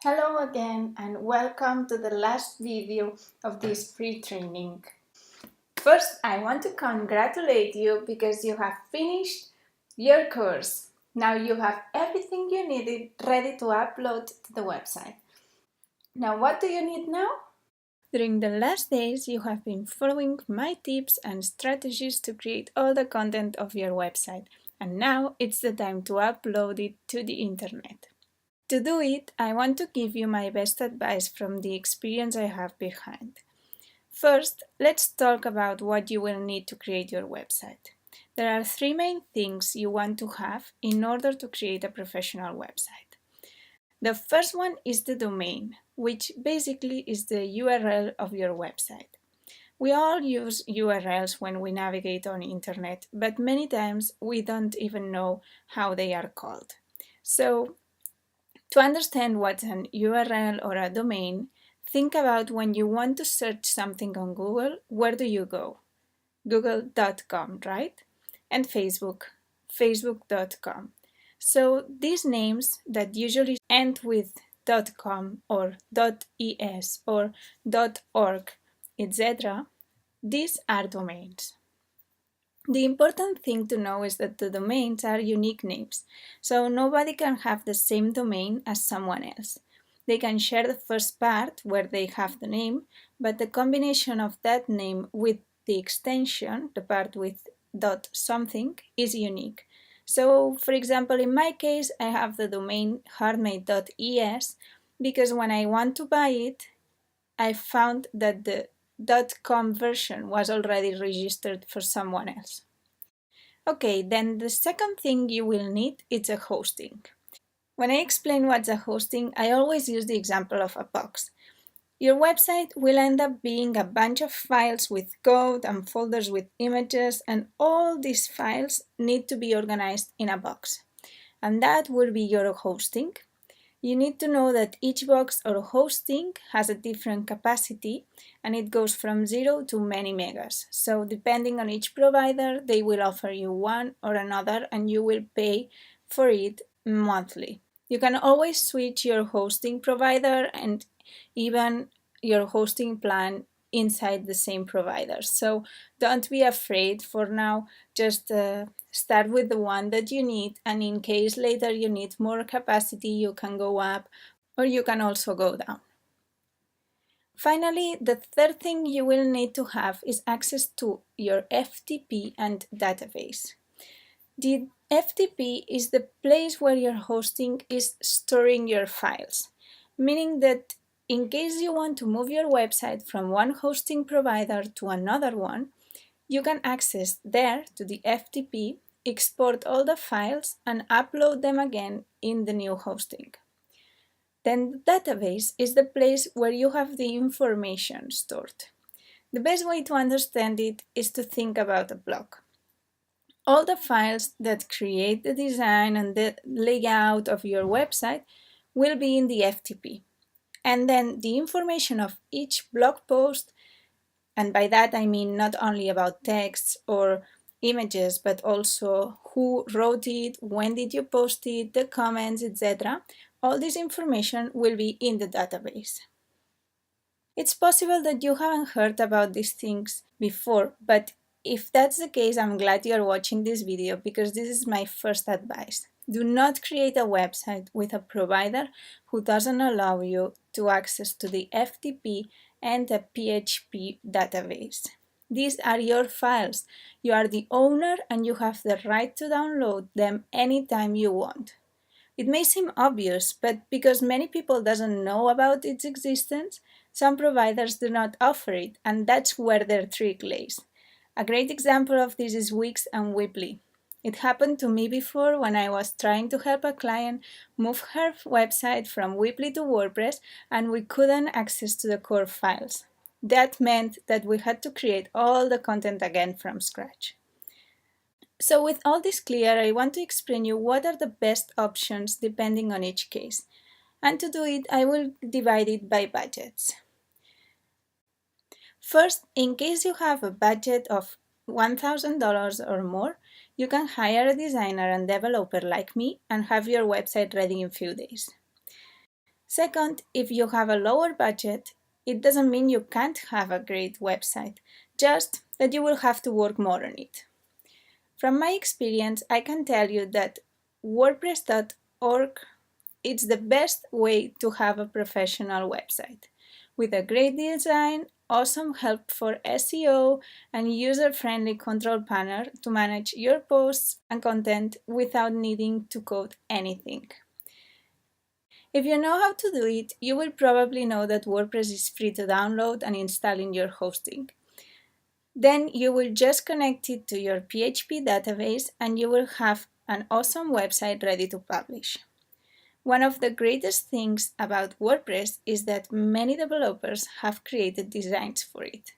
Hello again and welcome to the last video of this free training. First, I want to congratulate you because you have finished your course. Now you have everything you needed ready to upload to the website. Now what do you need now? During the last days, you have been following my tips and strategies to create all the content of your website, and now it's the time to upload it to the internet. To do it, I want to give you my best advice from the experience I have behind. First, let's talk about what you will need to create your website. There are three main things you want to have in order to create a professional website. The first one is the domain, which basically is the URL of your website. We all use URLs when we navigate on internet, but many times we don't even know how they are called. So to understand what's an URL or a domain, think about when you want to search something on Google, where do you go? Google.com, right? And Facebook, Facebook.com. So these names that usually end with .com or .es or .org, etc., these are domains. The important thing to know is that the domains are unique names, so nobody can have the same domain as someone else. They can share the first part where they have the name, but the combination of that name with the extension, the part with .something, is unique. So, for example, in my case, I have the domain heartmate.es because when I want to buy it, I found that the .com version was already registered for someone else. Okay, then the second thing you will need is a hosting. When I explain what's a hosting, I always use the example of a box. Your website will end up being a bunch of files with code and folders with images, and all these files need to be organized in a box. And that will be your hosting. You need to know that each box or hosting has a different capacity and it goes from 0 to many megas. So depending on each provider, they will offer you one or another and you will pay for it monthly. You can always switch your hosting provider and even your hosting plan inside the same provider. So don't be afraid for now, just start with the one that you need, and in case later you need more capacity, you can go up or you can also go down. Finally, the third thing you will need to have is access to your FTP and database. The FTP is the place where your hosting is storing your files, meaning that in case you want to move your website from one hosting provider to another one, you can access there to the FTP, export all the files, and upload them again in the new hosting. Then the database is the place where you have the information stored. The best way to understand it is to think about a blog. All the files that create the design and the layout of your website will be in the FTP. And then the information of each blog post, and by that I mean not only about texts or images, but also who wrote it, when did you post it, the comments, etc. All this information will be in the database. It's possible that you haven't heard about these things before, but if that's the case, I'm glad you're watching this video because this is my first advice. Do not create a website with a provider who doesn't allow you to access to the FTP and the PHP database. These are your files. You are the owner and you have the right to download them anytime you want. It may seem obvious, but because many people doesn't know about its existence, some providers do not offer it, and that's where their trick lays. A great example of this is Wix and Weebly. It happened to me before when I was trying to help a client move her website from Weebly to WordPress and we couldn't access to the core files. That meant that we had to create all the content again from scratch. So with all this clear, I want to explain you what are the best options depending on each case. And to do it, I will divide it by budgets. First, in case you have a budget of $1,000 or more, you can hire a designer and developer like me and have your website ready in a few days. Second, if you have a lower budget, it doesn't mean you can't have a great website, just that you will have to work more on it. From my experience, I can tell you that WordPress.org is the best way to have a professional website, with a great design, awesome help for SEO, and user-friendly control panel to manage your posts and content without needing to code anything. If you know how to do it, you will probably know that WordPress is free to download and install in your hosting. Then you will just connect it to your PHP database and you will have an awesome website ready to publish. One of the greatest things about WordPress is that many developers have created designs for it.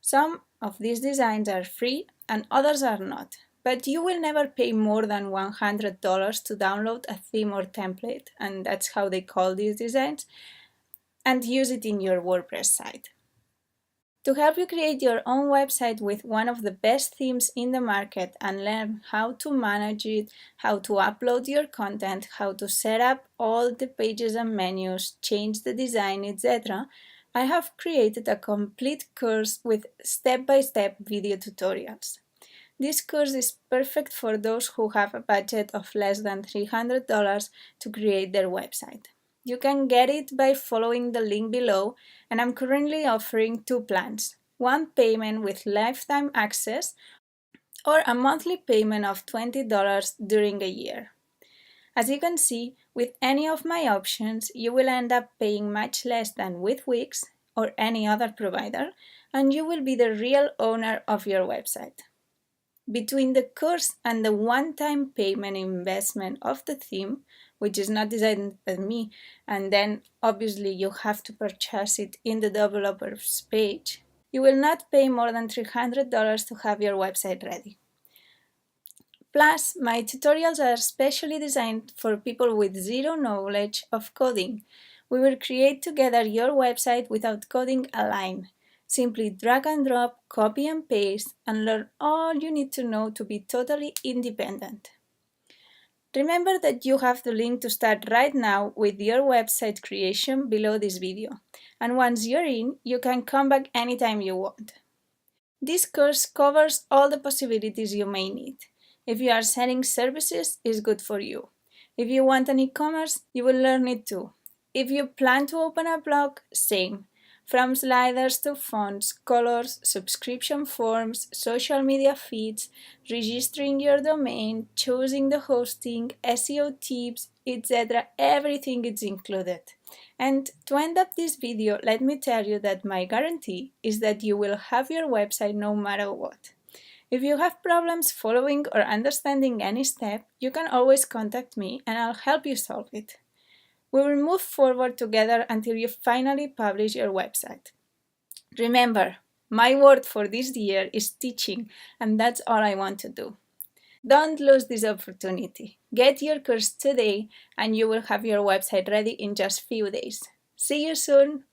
Some of these designs are free and others are not, but you will never pay more than $100 to download a theme or template, and that's how they call these designs, and use it in your WordPress site. To help you create your own website with one of the best themes in the market and learn how to manage it, how to upload your content, how to set up all the pages and menus, change the design, etc., I have created a complete course with step-by-step video tutorials. This course is perfect for those who have a budget of less than $300 to create their website. You can get it by following the link below, and I'm currently offering two plans: one payment with lifetime access or a monthly payment of $20 during a year. As you can see, with any of my options, you will end up paying much less than with Wix or any other provider, and you will be the real owner of your website. Between the course and the one-time payment investment of the theme, which is not designed by me, and then obviously you have to purchase it in the developer's page, you will not pay more than $300 to have your website ready. Plus, my tutorials are specially designed for people with zero knowledge of coding. We will create together your website without coding a line. Simply drag and drop, copy and paste, and learn all you need to know to be totally independent. Remember that you have the link to start right now with your website creation below this video, and once you're in, you can come back anytime you want. This course covers all the possibilities you may need. If you are selling services, it's good for you. If you want an e-commerce, you will learn it too. If you plan to open a blog, same. From sliders to fonts, colors, subscription forms, social media feeds, registering your domain, choosing the hosting, SEO tips, etc., everything is included. And to end up this video, let me tell you that my guarantee is that you will have your website no matter what. If you have problems following or understanding any step, you can always contact me and I'll help you solve it. We will move forward together until you finally publish your website. Remember, my word for this year is teaching, and that's all I want to do. Don't lose this opportunity. Get your course today and you will have your website ready in just a few days. See you soon!